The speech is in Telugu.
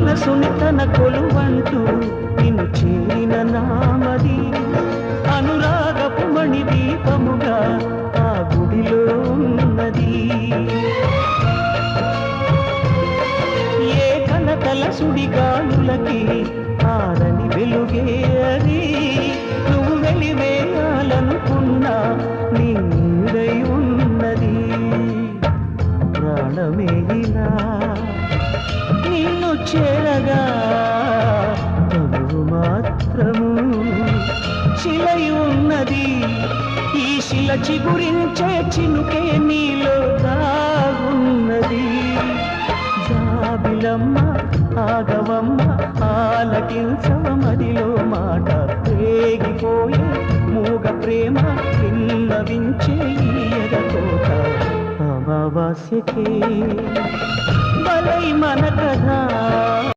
మనసుని తన కొలువంటూ నిన్ను చేరిన నామది అనురాగపు మణి దీపముగా ఆ గుడిలో ఉన్నది. ఏ కలకల సుడిగాలులకి ఆరని వెలుగే అది. నువ్వు వెలివేయాలనుకున్నా నీ నీడై ఉన్నది. ప్రాణమే ఇలా నిన్ను చేరగా తనువు మాత్రము శిలై ఉన్నది. ఈ శిల చిగురించే చినుకే నీలో దాగున్నది. జాబిలమ్మ ఆగవమ్మ ఆలకించవ మదిలో మాట. రేగిపోయే మూగ ప్రేమ విన్నవించే ఎదకోట. అమావాస్యకే బలై మన కథ